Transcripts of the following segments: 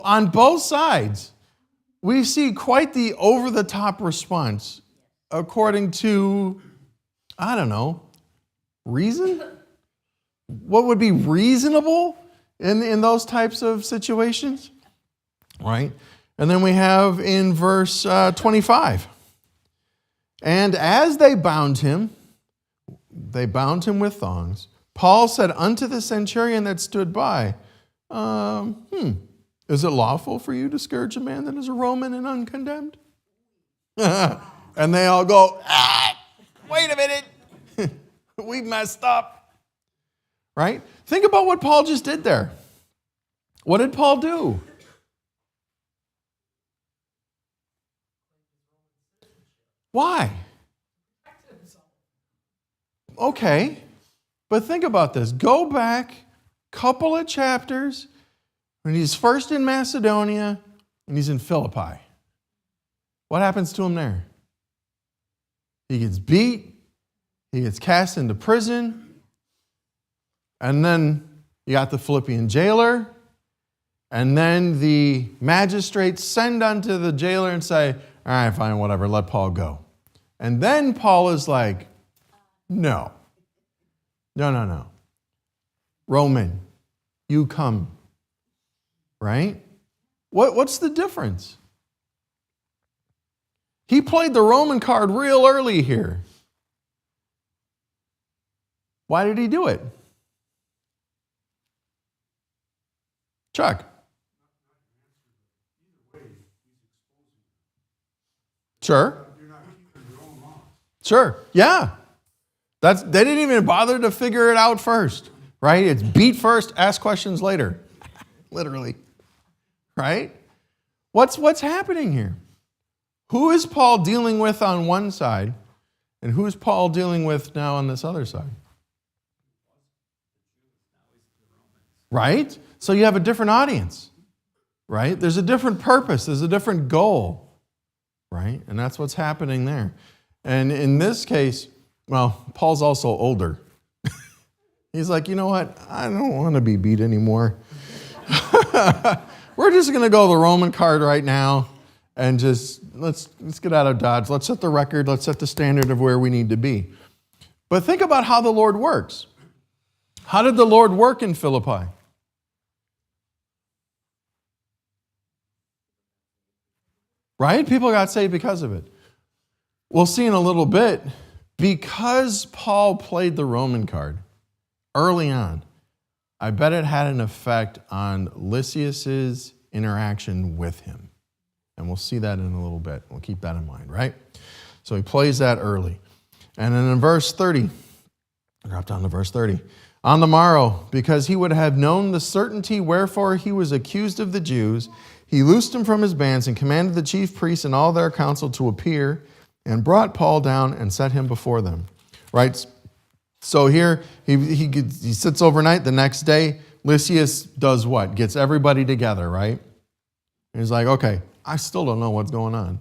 on both sides, we see quite the over-the-top response according to, I don't know, reason? What would be reasonable in those types of situations? Right? And then we have in verse 25. And as they bound him with thongs. Paul said unto the centurion that stood by, is it lawful for you to scourge a man that is a Roman and uncondemned? And they all go, wait a minute. We messed up. Right? Think about what Paul just did there. What did Paul do? Why? Okay, but think about this. Go back a couple of chapters when he's first in Macedonia and he's in Philippi. What happens to him there? He gets beat, he gets cast into prison, and then you got the Philippian jailer, and then the magistrates send unto the jailer and say, all right, fine, whatever, let Paul go. And then Paul is like, no. Roman, you come. Right? What's the difference? He played the Roman card real early here. Why did he do it? Chuck. Sure. Sure. Yeah. They didn't even bother to figure it out first. Right? It's beat first, ask questions later. Literally. Right? What's happening here? Who is Paul dealing with on one side, and who is Paul dealing with now on this other side? Right? So you have a different audience. Right? There's a different purpose. There's a different goal. Right? And that's what's happening there. And in this case, well, Paul's also older. He's like, you know what? I don't want to be beat anymore. We're just going to go the Roman card right now and just let's get out of Dodge. Let's set the record. Let's set the standard of where we need to be. But think about how the Lord works. How did the Lord work in Philippi? Right? People got saved because of it. We'll see in a little bit, because Paul played the Roman card early on, I bet it had an effect on Lysias's interaction with him. And we'll see that in a little bit. We'll keep that in mind, right? So he plays that early. And then in verse 30, drop down to verse 30. On the morrow, because he would have known the certainty wherefore he was accused of the Jews, he loosed him from his bands and commanded the chief priests and all their council to appear and brought Paul down and set him before them. Right? So here, he sits overnight. The next day, Lysias does what? Gets everybody together, right? And he's like, okay, I still don't know what's going on.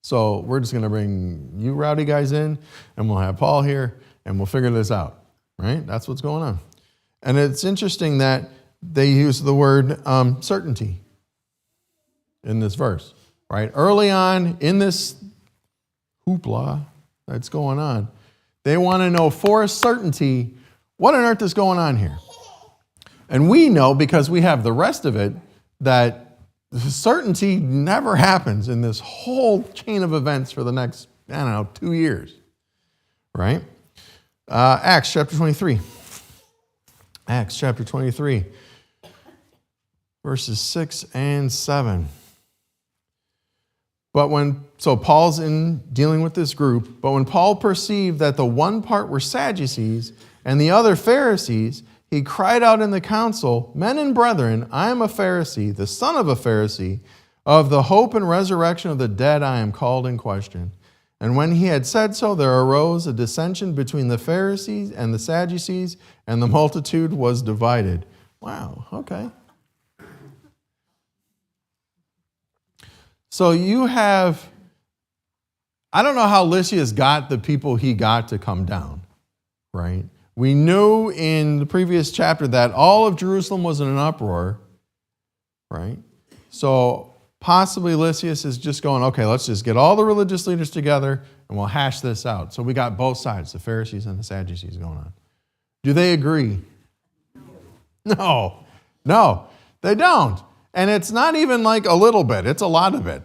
So we're just going to bring you rowdy guys in, and we'll have Paul here, and we'll figure this out, right? That's what's going on. And it's interesting that they use the word certainty in this verse, right? Early on in this hoopla that's going on, they want to know for a certainty what on earth is going on here. And we know, because we have the rest of it, that certainty never happens in this whole chain of events for the next, 2 years. Right? Acts chapter 23. Acts chapter 23. Verses 6 and 7. So Paul's in dealing with this group, but when Paul perceived that the one part were Sadducees and the other Pharisees, he cried out in the council, Men and brethren, I am a Pharisee, the son of a Pharisee. Of the hope and resurrection of the dead I am called in question. And when he had said so, there arose a dissension between the Pharisees and the Sadducees, and the multitude was divided. Wow, okay. So you have, I don't know how Lysias got the people he got to come down, right? We knew in the previous chapter that all of Jerusalem was in an uproar, right? So possibly Lysias is just going, okay, let's just get all the religious leaders together and we'll hash this out. So we got both sides, the Pharisees and the Sadducees going on. Do they agree? No, they don't. And it's not even like a little bit, it's a lot of it,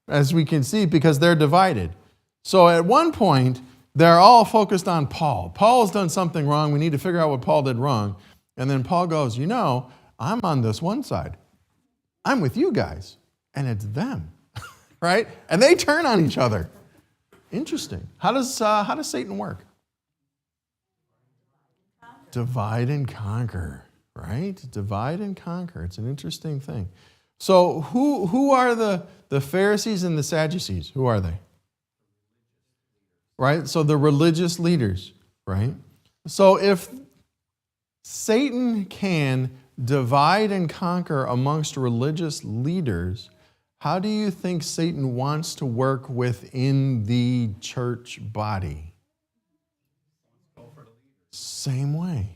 as we can see, because they're divided. So at one point, they're all focused on Paul. Paul has done something wrong. We need to figure out what Paul did wrong. And then Paul goes, I'm on this one side. I'm with you guys. And it's them, right? And they turn on each other. Interesting. How does Satan work? Divide and conquer, right? Divide and conquer. It's an interesting thing. So who are the Pharisees and the Sadducees? Who are they? Right? So the religious leaders, right? So if Satan can divide and conquer amongst religious leaders, how do you think Satan wants to work within the church body? Same way,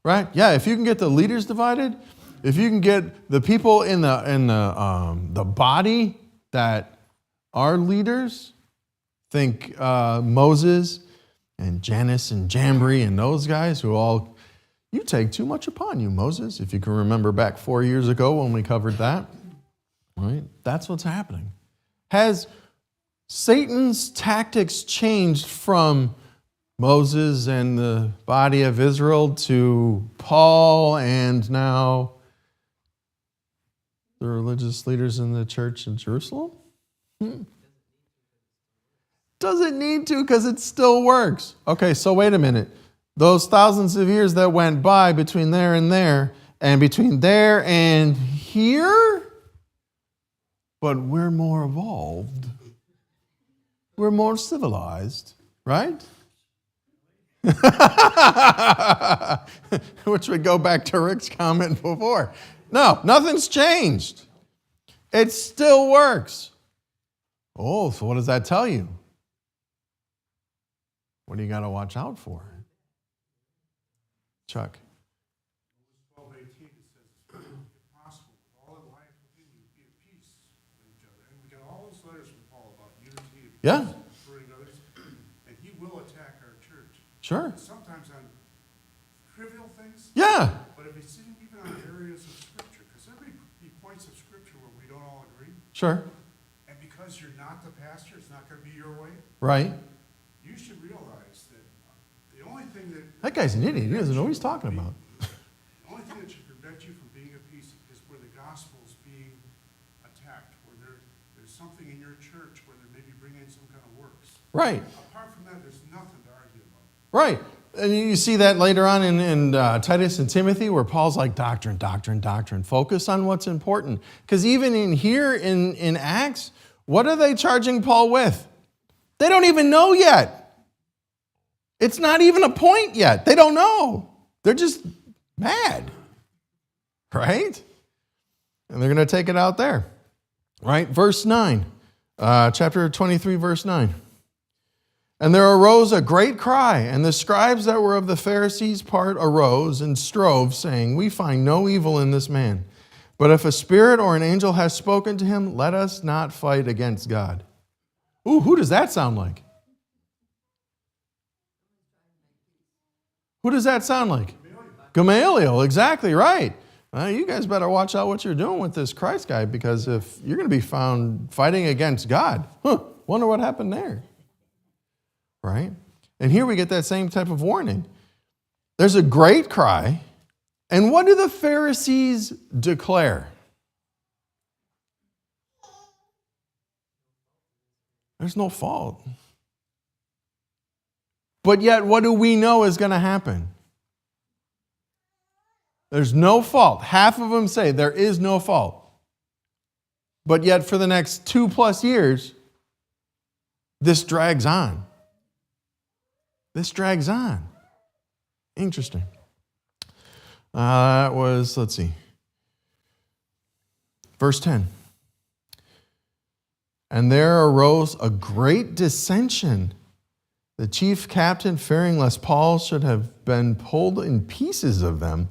right? Yeah, if you can get the leaders divided, if you can get the people in the body that are leaders, think Moses and Janus and Jambres and those guys who all, you take too much upon you, Moses, if you can remember back 4 years ago when we covered that. Right? That's what's happening. Has Satan's tactics changed from Moses and the body of Israel to Paul and now the religious leaders in the church in Jerusalem? Doesn't need to, because it still works. Okay, so wait a minute. Those thousands of years that went by between there and between there and here, but we're more evolved. We're more civilized, right? Which would go back to Rick's comment before. No, nothing's changed. It still works. Oh, so what does that tell you? What do you got to watch out for? Chuck. 12:18, it says, if possible, with all that life within you, be at peace with each other. And we get all those letters from Paul about unity and Yeah. referring others, and he will attack our church. Sure. Sometimes on trivial things. Yeah. But if it's even on areas of Scripture, because there may be points of Scripture where we don't all agree. Sure. And because you're not the pastor, it's not going to be your way. Right. You should realize that the only thing That guy's an idiot. He doesn't know what he's talking about. The only thing that should prevent you from being at peace is where the gospel is being attacked, where there's something in your church where they're maybe bringing in some kind of works. Right. Apart from that, there's nothing to argue about. Right. And you see that later on in Titus and Timothy, where Paul's like, doctrine. Focus on what's important. Because even in here in Acts, what are they charging Paul with? They don't even know yet. It's not even a point yet. They don't know. They're just mad. Right? And they're going to take it out there. Right? Verse 9. Chapter 23, verse 9. And there arose a great cry, and the scribes that were of the Pharisees' part arose and strove, saying, we find no evil in this man. But if a spirit or an angel has spoken to him, let us not fight against God. Ooh, who does that sound like? Who does that sound like? Gamaliel, exactly right. You guys better watch out what you're doing with this Christ guy, because if you're going to be found fighting against God, wonder what happened there. Right? And here we get that same type of warning. There's a great cry, and what do the Pharisees declare? There's no fault. But yet, what do we know is going to happen? There's no fault. Half of them say there is no fault. But yet, for the next 2+ years, this drags on. This drags on. Interesting. That was, let's see, verse 10. And there arose a great dissension. The chief captain, fearing lest Paul should have been pulled in pieces of them,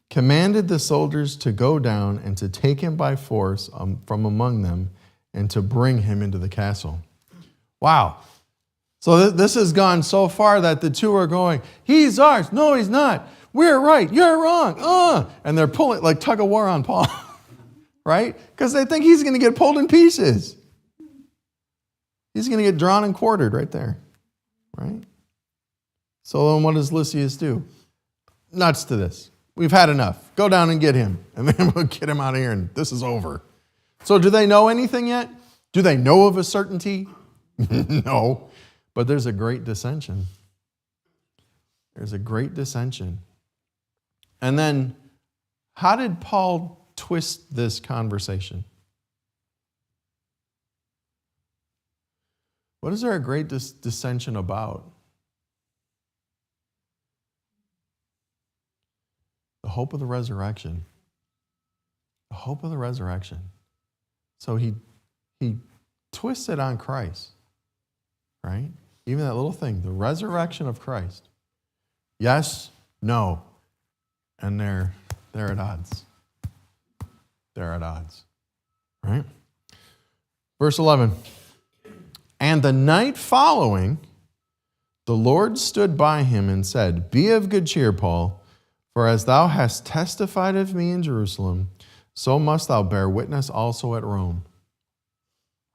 commanded the soldiers to go down and to take him by force from among them and to bring him into the castle. Wow. So this has gone so far that the two are going, he's ours. No, he's not. We're right. You're wrong. And they're pulling, like tug of war on Paul. Right? Because they think he's going to get pulled in pieces. He's going to get drawn and quartered right there. Right? So then what does Lysias do? Nuts to this. We've had enough. Go down and get him. And then we'll get him out of here and this is over. So do they know anything yet? Do they know of a certainty? No. But there's a great dissension. There's a great dissension. And then, how did Paul twist this conversation? What is there a great dissension about? The hope of the resurrection. The hope of the resurrection. So he twists it on Christ. Right? Even that little thing, the resurrection of Christ. Yes, no. And they're at odds. They're at odds. Right? Verse 11. And the night following, the Lord stood by him and said, Be of good cheer, Paul, for as thou hast testified of me in Jerusalem, so must thou bear witness also at Rome.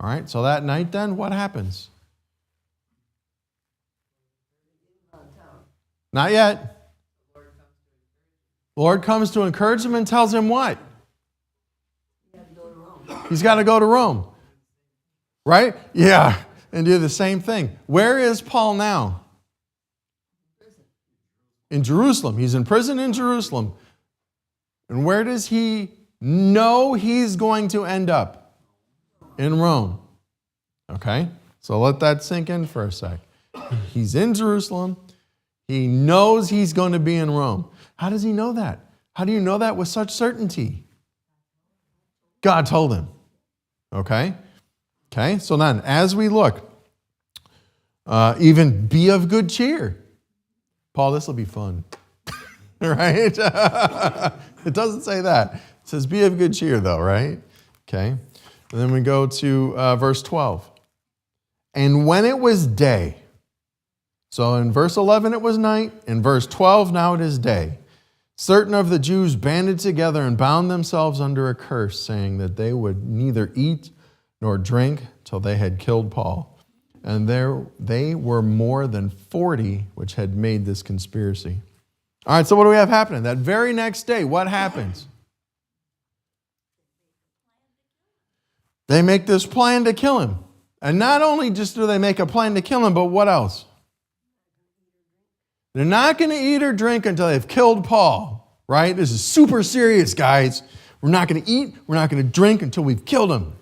All right, so that night then, what happens? Not yet. The Lord comes to encourage him and tells him what? He's got to go to Rome. Right? Yeah. And do the same thing. Where is Paul now? In Jerusalem. He's in prison in Jerusalem. And where does he know he's going to end up? In Rome. Okay? So let that sink in for a sec. He's in Jerusalem. He knows he's going to be in Rome. How does he know that? How do you know that with such certainty? God told him. Okay? Okay, so then as we look, even be of good cheer. Paul, this will be fun. Right? It doesn't say that. It says be of good cheer though, right? Okay. And then we go to verse 12. And when it was day, so in verse 11 it was night, in verse 12 now it is day. Certain of the Jews banded together and bound themselves under a curse, saying that they would neither eat nor drink till they had killed Paul. And they were more than 40 which had made this conspiracy. All right, so what do we have happening? That very next day, what happens? They make this plan to kill him. And not only just do they make a plan to kill him, but what else? They're not going to eat or drink until they've killed Paul, right? This is super serious, guys. We're not going to eat, we're not going to drink until we've killed him.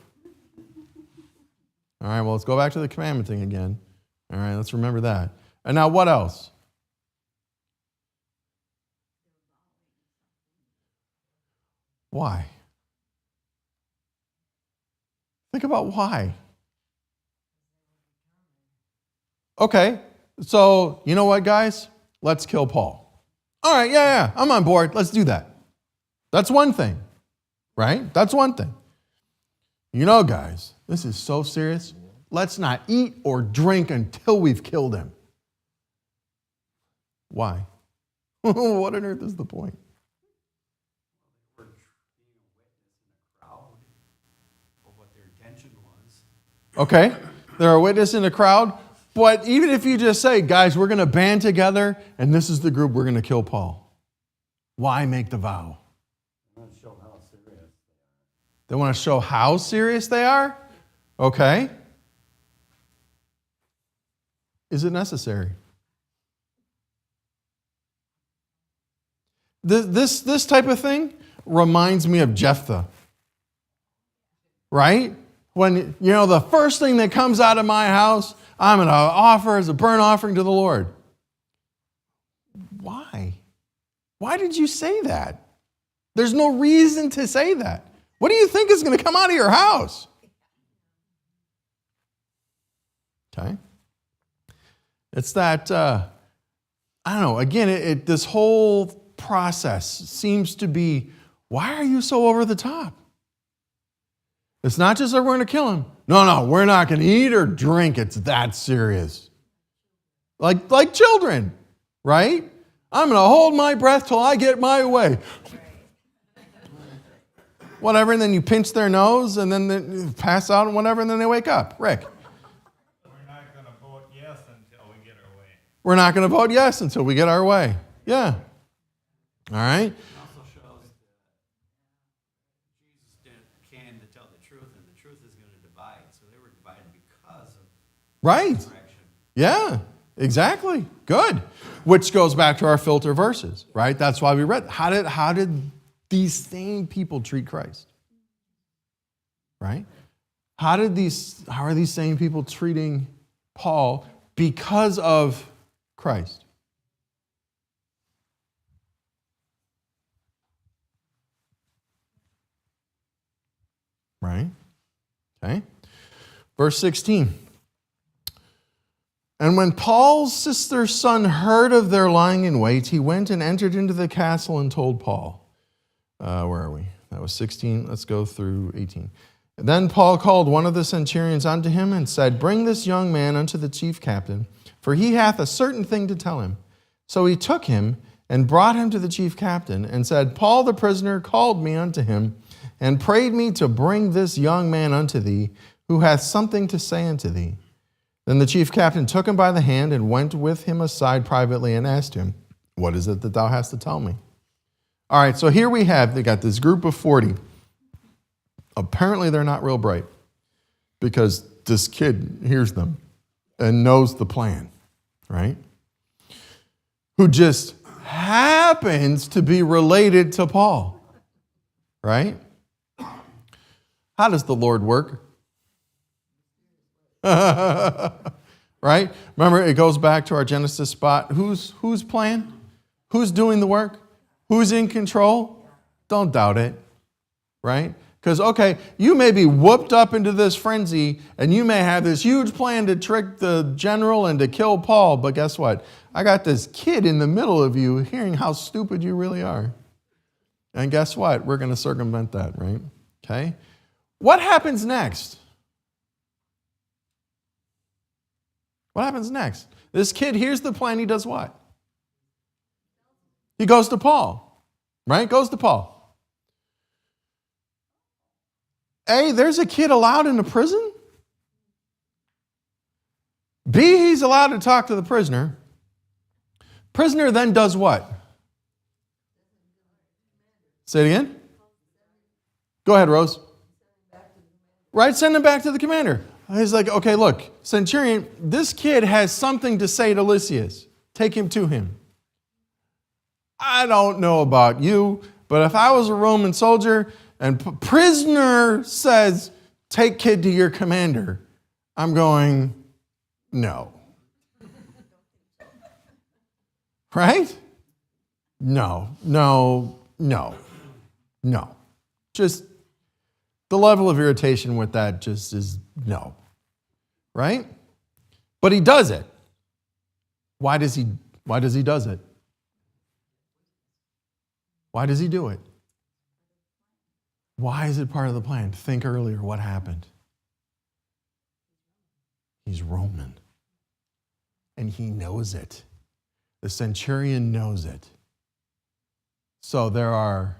All right, well, let's go back to the commandment thing again. All right, let's remember that. And now what else? Why? Think about why. Okay, so you know what, guys? Let's kill Paul. All right, yeah, I'm on board. Let's do that. That's one thing, right? That's one thing. You know, guys, this is so serious. Let's not eat or drink until we've killed him. Why? What on earth is the point? We're being a witness in a crowd of what their intention was. Okay, they're a witness in the crowd. But even if you just say, guys, we're going to band together, and this is the group, we're going to kill Paul. Why make the vow? They want to show how serious They want to show how serious they are? Okay. Is it necessary? This type of thing reminds me of Jephthah. Right? When, the first thing that comes out of my house, I'm going to offer as a burnt offering to the Lord. Why? Why did you say that? There's no reason to say that. What do you think is going to come out of your house? Okay. It's that, I don't know, again, this whole process seems to be, why are you so over the top? It's not just that we're going to kill him. No, we're not going to eat or drink. It's that serious. Like children, right? I'm going to hold my breath till I get my way. Whatever, and then you pinch their nose, and then they pass out and whatever, and then they wake up. Rick. We're not going to vote yes until we get our way. We're not going to vote yes until we get our way. Yeah. All right? It also shows that Jesus came to tell the truth, and the truth is going to divide. So they were divided because of Right. resurrection. Yeah, exactly. Good. Which goes back to our filter verses, right? That's why we read. How did these same people treat Christ? Right? How are these same people treating Paul because of Christ? Right? Okay. Verse 16. And when Paul's sister's son heard of their lying in wait, he went and entered into the castle and told Paul. Where are we? That was 16. Let's go through 18. Then Paul called one of the centurions unto him and said, Bring this young man unto the chief captain, for he hath a certain thing to tell him. So he took him and brought him to the chief captain and said, Paul the prisoner called me unto him and prayed me to bring this young man unto thee, who hath something to say unto thee. Then the chief captain took him by the hand and went with him aside privately and asked him, What is it that thou hast to tell me? All right, so here they got this group of 40. Apparently they're not real bright because this kid hears them and knows the plan, right? Who just happens to be related to Paul, right? How does the Lord work? Right? Remember, it goes back to our Genesis spot. Whose plan? Who's doing the work? Who's in control? Don't doubt it, right? Because, okay, you may be whooped up into this frenzy, and you may have this huge plan to trick the general and to kill Paul, but guess what? I got this kid in the middle of you hearing how stupid you really are. And guess what? We're going to circumvent that, right? Okay? What happens next? What happens next? This kid hears the plan. He does what? He goes to Paul, right? Goes to Paul. A, there's a kid allowed in the prison. B, he's allowed to talk to the prisoner. Prisoner then does what? Say it again. Go ahead, Rose. Right? Send him back to the commander. He's like, okay, look, centurion, this kid has something to say to Lysias. Take him to him. I don't know about you, but if I was a Roman soldier and prisoner says, take kid to your commander, I'm going, no. Right? No. Just the level of irritation with that just is no. Right? But he does it. Why does he does it? Why does he do it? Why is it part of the plan? Think earlier, what happened? He's Roman. And he knows it. The centurion knows it. So there are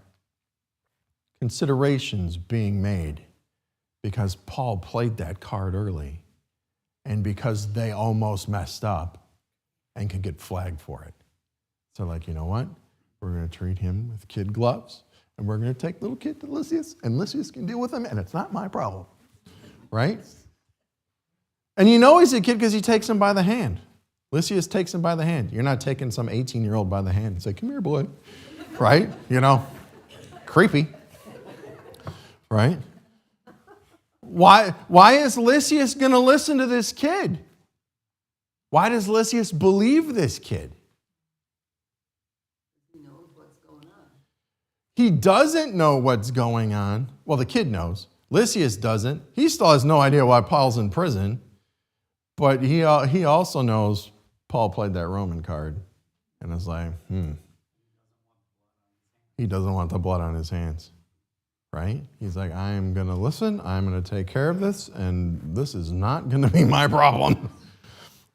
considerations being made because Paul played that card early and because they almost messed up and could get flagged for it. So like, you know what? We're going to treat him with kid gloves, and we're going to take little kid to Lysias, and Lysias can deal with him, and it's not my problem. Right? And you know he's a kid because he takes him by the hand. Lysias takes him by the hand. You're not taking some 18-year-old by the hand and say, come here, boy. Right? You know, creepy. Right? Why is Lysias going to listen to this kid? Why does Lysias believe this kid? He doesn't know what's going on. Well, the kid knows. Lysias doesn't. He still has no idea why Paul's in prison. But he also knows Paul played that Roman card. And is like, he doesn't want the blood on his hands, right? He's like, I am going to listen, I'm going to take care of this, and this is not going to be my problem,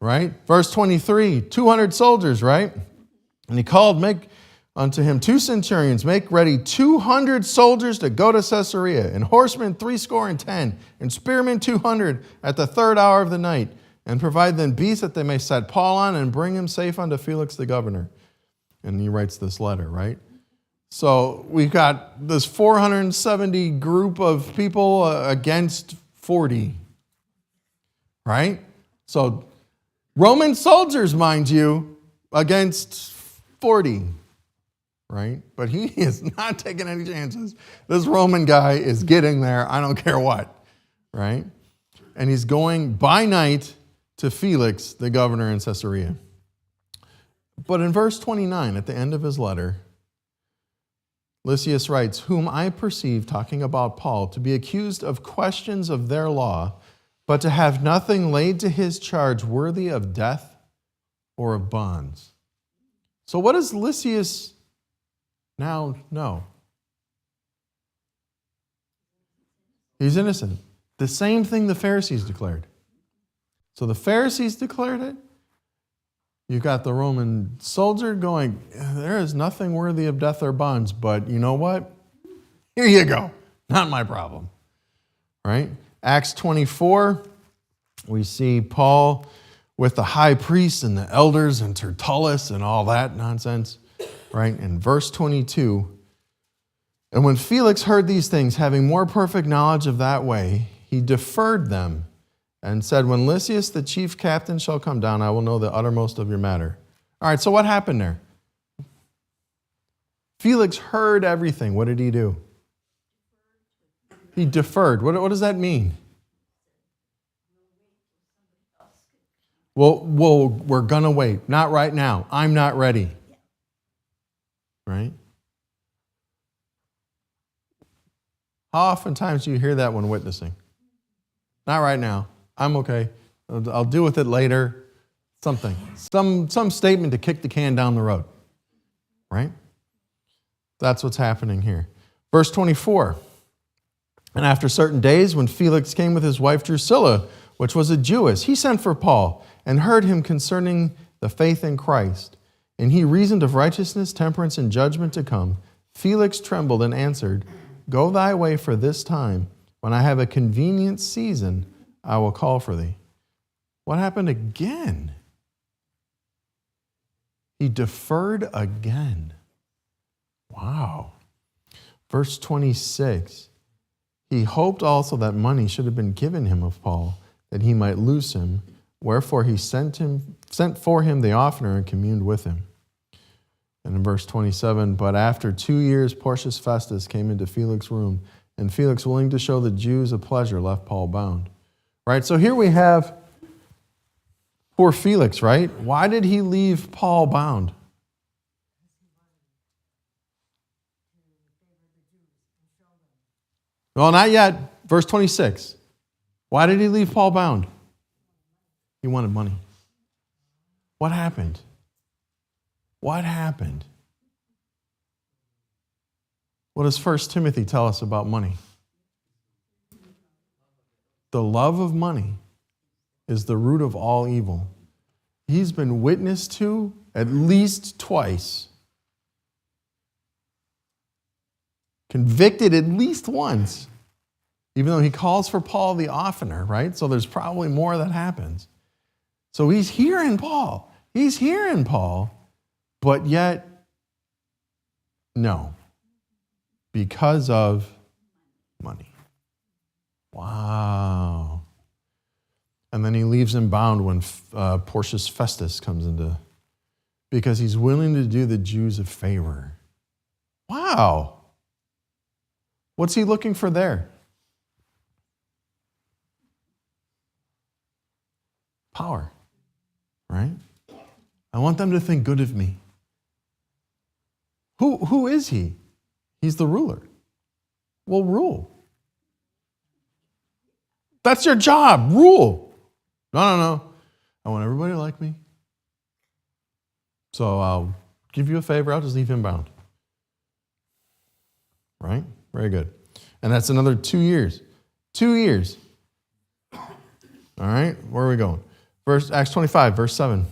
right? Verse 23, 200 soldiers, right? And he called, make unto him 2 centurions, make ready 200 soldiers to go to Caesarea, and horsemen 70, and spearmen 200 at the 3rd hour of the night, and provide them beasts that they may set Paul on and bring him safe unto Felix the governor. And he writes this letter, right? So we've got this 470 group of people against 40, right? So Roman soldiers, mind you, against 40, right? But he is not taking any chances. This Roman guy is getting there, I don't care what, right? And he's going by night to Felix, the governor in Caesarea. But in verse 29, at the end of his letter, Lysias writes, whom I perceive, talking about Paul, to be accused of questions of their law, but to have nothing laid to his charge worthy of death or of bonds. So what does Lysias now know? He's innocent. The same thing the Pharisees declared. So the Pharisees declared it. You've got the Roman soldier going, there is nothing worthy of death or bonds, but you know what? Here you go. Not my problem. Right? Acts 24, we see Paul with the high priest and the elders and Tertullus and all that nonsense. Right? In verse 22, and when Felix heard these things, having more perfect knowledge of that way, he deferred them and said, when Lysias the chief captain shall come down, I will know the uttermost of your matter. All right, so what happened there? Felix heard everything. What did he do? He deferred. What does that mean? Well, we're going to wait. Not right now. I'm not ready. Right? How oftentimes do you hear that when witnessing? Not right now. I'm okay. I'll deal with it later. Something. Some statement to kick the can down the road. Right? That's what's happening here. Verse 24. And after certain days, when Felix came with his wife Drusilla, which was a Jewess, he sent for Paul and heard him concerning the faith in Christ. And he reasoned of righteousness, temperance, and judgment to come. Felix trembled and answered, go thy way for this time. When I have a convenient season, I will call for thee. What happened again? He deferred again. Wow. Verse 26. He hoped also that money should have been given him of Paul, that he might loose him. Wherefore he sent for him the oftener and communed with him. And in verse 27, but after 2 years, Porcius Festus came into Felix's room, and Felix, willing to show the Jews a pleasure, left Paul bound. Right, so here we have poor Felix, right? Why did he leave Paul bound? Well, not yet. Verse 26. Why did he leave Paul bound? He wanted money. What happened? What happened? What does 1 Timothy tell us about money? The love of money is the root of all evil. He's been witnessed to at least twice. Convicted at least once. Even though he calls for Paul the oftener, right? So there's probably more that happens. So he's hearing Paul. He's hearing Paul, but yet, no. Because of money. Wow. And then he leaves him bound when Porcius Festus comes into, because he's willing to do the Jews a favor. Wow. What's he looking for there? Power, right? I want them to think good of me. Who is he? He's the ruler. Well, rule. That's your job, rule. No. I want everybody to like me. So I'll give you a favor, I'll just leave him bound. right? Very good. And that's another 2 years. 2 years. All right, where are we going? Acts 25, verse 7.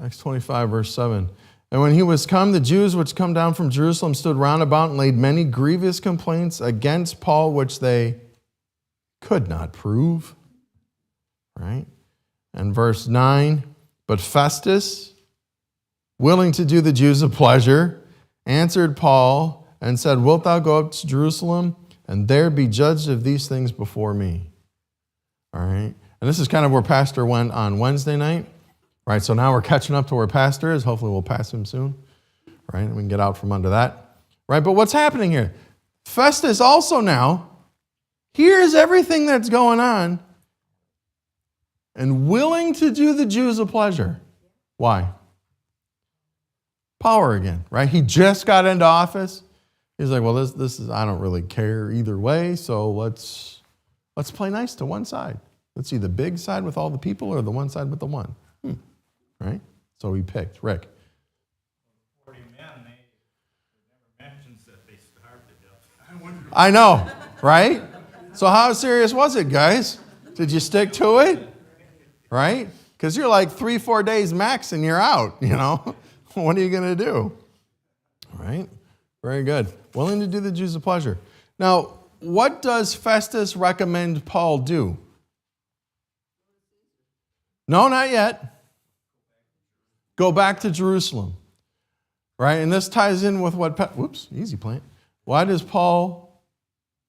Acts 25, verse 7. And when he was come, the Jews which come down from Jerusalem stood round about and laid many grievous complaints against Paul, which they could not prove. Right? And verse 9, but Festus, willing to do the Jews a pleasure, answered Paul and said, wilt thou go up to Jerusalem and there be judged of these things before me? All right. And this is kind of where Pastor went on Wednesday night. Right, so now we're catching up to where Pastor is. Hopefully we'll pass him soon. Right, and we can get out from under that. Right, but what's happening here? Festus also now hears everything that's going on and willing to do the Jews a pleasure. Why? Power again, right? He just got into office. He's like, well, this is, I don't really care either way, so let's play nice to one side. Let's see the big side with all the people or the one side with the one. Right? So he picked Rick. 40 men, they never mentions that they starved to death. I know, right? So how serious was it, guys? Did you stick to it? Right? Because you're like 3-4 days max and you're out, you know? What are you going to do? Right? Very good. Willing to do the Jews a pleasure. Now, what does Festus recommend Paul do? No, not yet. Go back to Jerusalem. Right? And this ties in with what, easy plant. Why does Paul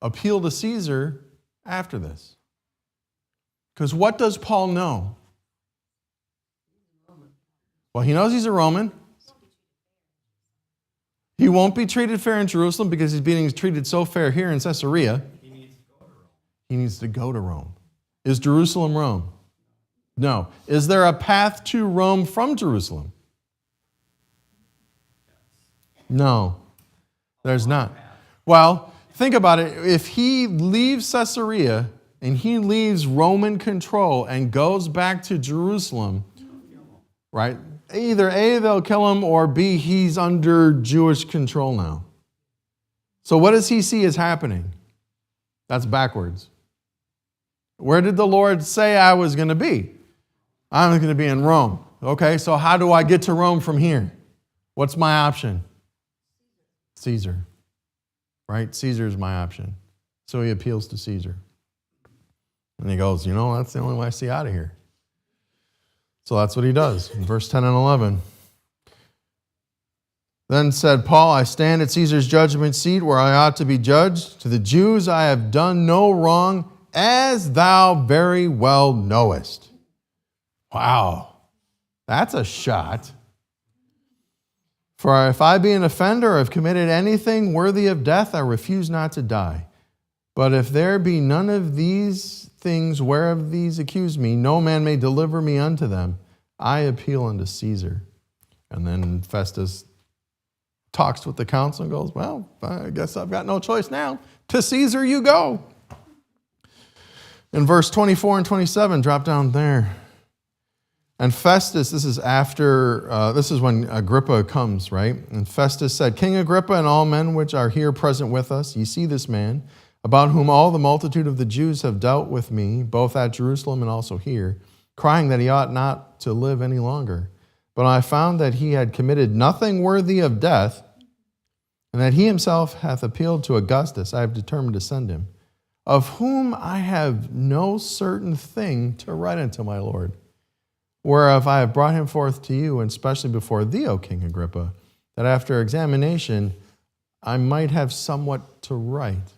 appeal to Caesar after this? Because what does Paul know? Well, he knows he's a Roman. He won't be treated fair in Jerusalem because he's being treated so fair here in Caesarea. He needs to go to Rome. Is Jerusalem Rome? No. Is there a path to Rome from Jerusalem? No, there's not. Well, think about it. If he leaves Caesarea and he leaves Roman control and goes back to Jerusalem, right? Either A, they'll kill him, or B, he's under Jewish control now. So what does he see as happening? That's backwards. Where did the Lord say I was going to be? I'm going to be in Rome. Okay, so how do I get to Rome from here? What's my option? Caesar. Right? Caesar is my option. So he appeals to Caesar. And he goes, that's the only way I see out of here. So that's what he does in verse 10 and 11. Then said Paul, I stand at Caesar's judgment seat where I ought to be judged. To the Jews I have done no wrong, as thou very well knowest. Wow, that's a shot. For if I be an offender or have committed anything worthy of death, I refuse not to die. But if there be none of these things whereof these accuse me, no man may deliver me unto them. I appeal unto Caesar. And then Festus talks with the council and goes, well, I guess I've got no choice now. To Caesar you go. In verse 24 and 27, drop down there. And Festus, this is when Agrippa comes, right? And Festus said, King Agrippa and all men which are here present with us, ye see this man, about whom all the multitude of the Jews have dealt with me, both at Jerusalem and also here, crying that he ought not to live any longer. But I found that he had committed nothing worthy of death, and that he himself hath appealed to Augustus. I have determined to send him, of whom I have no certain thing to write unto my Lord. Whereof I have brought him forth to you, and especially before thee, O King Agrippa, that after examination I might have somewhat to write.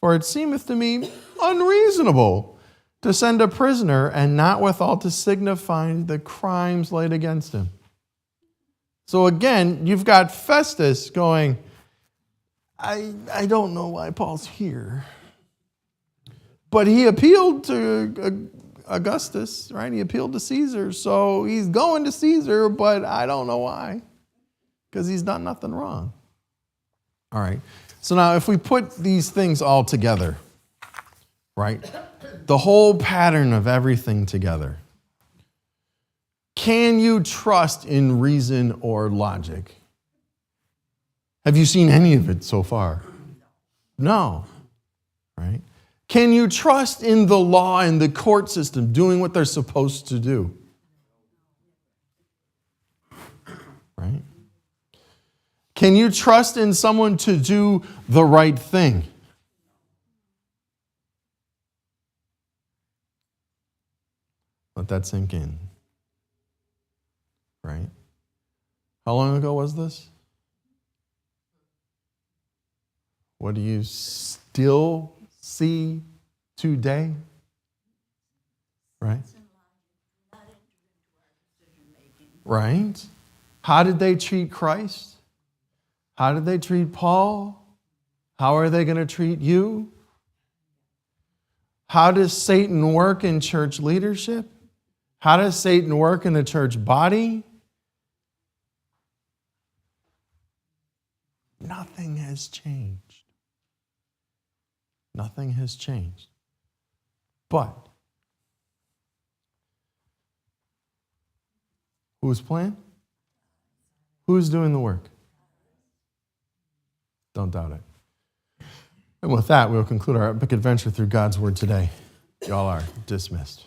For it seemeth to me unreasonable to send a prisoner, and not withal to signify the crimes laid against him. So again, you've got Festus going, I don't know why Paul's here. But he appealed to Augustus, right? He appealed to Caesar, so he's going to Caesar, but I don't know why, because he's done nothing wrong. All right, so now if we put these things all together, right, the whole pattern of everything together, can you trust in reason or logic? Have you seen any of it so far? No. Right? Can you trust in the law and the court system doing what they're supposed to do? Right? Can you trust in someone to do the right thing? Let that sink in. Right? How long ago was this? What do you still see today? Right? Right? How did they treat Christ? How did they treat Paul? How are they going to treat you? How does Satan work in church leadership? How does Satan work in the church body? Nothing has changed. Nothing has changed. But who's playing? Who's doing the work? Don't doubt it. And with that, we'll conclude our epic adventure through God's Word today. Y'all are dismissed.